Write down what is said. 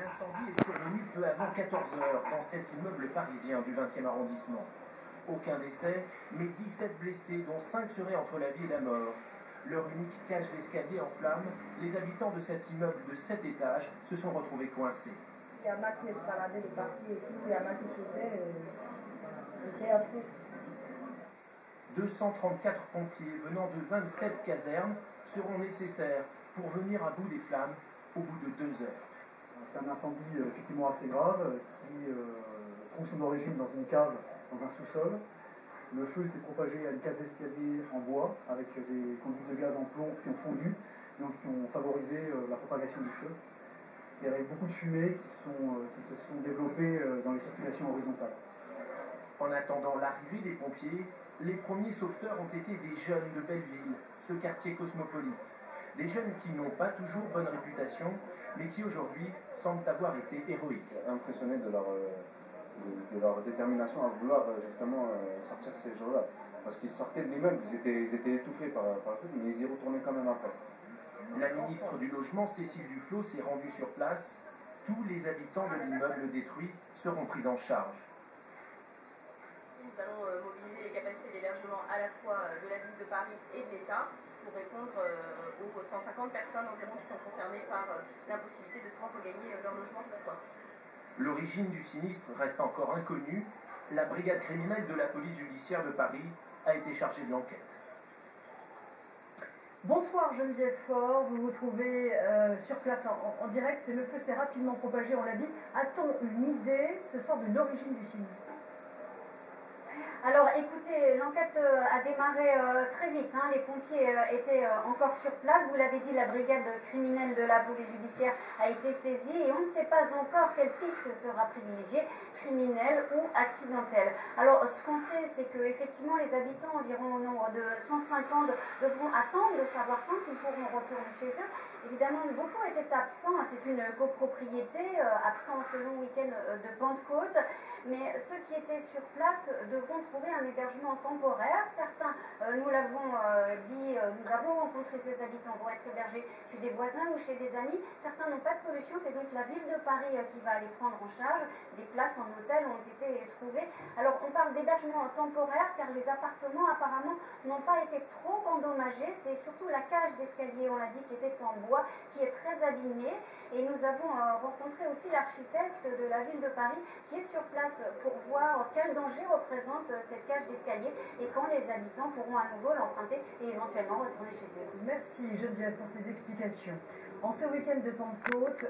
L'incendie est survenu peu avant 14 heures dans cet immeuble parisien du 20e arrondissement. Aucun décès, mais 17 blessés, dont 5 seraient entre la vie et la mort. Leur unique cage d'escalier en flammes, les habitants de cet immeuble de 7 étages se sont retrouvés coincés. Il y en a qui escaladaient les papiers et tout, il y en a qui sautaient, c'était affreux. 234 pompiers venant de 27 casernes seront nécessaires pour venir à bout des flammes au bout de 2 heures. C'est un incendie effectivement assez grave qui trouve son origine dans une cave, dans un sous-sol. Le feu s'est propagé à une cage d'escalier en bois avec des conduites de gaz en plomb qui ont fondu, donc qui ont favorisé la propagation du feu. Il y avait beaucoup de fumées qui se sont développées dans les circulations horizontales. En attendant l'arrivée des pompiers, les premiers sauveteurs ont été des jeunes de Belleville, ce quartier cosmopolite. Des jeunes qui n'ont pas toujours bonne réputation, mais qui aujourd'hui semblent avoir été héroïques. Impressionnés de leur détermination à vouloir justement sortir ces jours-là. Parce qu'ils sortaient de l'immeuble, ils étaient étouffés par le feu, mais ils y retournaient quand même après. La ministre du Logement, Cécile Duflot, s'est rendue sur place. Tous les habitants de l'immeuble détruit seront pris en charge. Nous allons mobiliser les capacités d'hébergement à la fois de la ville de Paris et de l'État pour répondre aux 150 personnes environ qui sont concernées par l'impossibilité de pouvoir regagner leur logement ce soir. L'origine du sinistre reste encore inconnue. La brigade criminelle de la police judiciaire de Paris a été chargée de l'enquête. Bonsoir Geneviève Faure, vous vous trouvez sur place en direct. Le feu s'est rapidement propagé, on l'a dit. A-t-on une idée ce soir de l'origine du sinistre ? Alors écoutez, l'enquête a démarré très vite, hein. Les pompiers étaient encore sur place. Vous l'avez dit, la brigade criminelle de la police judiciaire a été saisie et on ne sait pas encore quelle piste sera privilégiée, criminelle ou accidentelle. Alors ce qu'on sait, c'est que effectivement les habitants, environ au nombre de 150, devront attendre de savoir quand ils pourront retourner chez eux. Évidemment, beaucoup étaient absents, c'est une copropriété, absent ce long week-end de Pentecôte, mais ceux qui étaient sur place devront trouver un hébergement temporaire. Certains, nous l'avons dit, nous avons rencontré ces habitants, vont être hébergés chez des voisins ou chez des amis. Certains n'ont pas de solution, c'est donc la ville de Paris qui va les prendre en charge. Des places en hôtel ont été trouvées. Alors on parle d'hébergement temporaire car les appartements apparemment n'ont pas été trop endommagés. C'est surtout la cage d'escalier, on l'a dit, qui était en bois, qui est très abîmée. Et nous avons rencontré aussi l'architecte de la ville de Paris qui est sur place pour voir quel danger représente cette cage d'escalier et quand les habitants pourront à nouveau l'emprunter et éventuellement retourner chez eux. Merci Geneviève pour ces explications. En ce week-end de Pentecôte,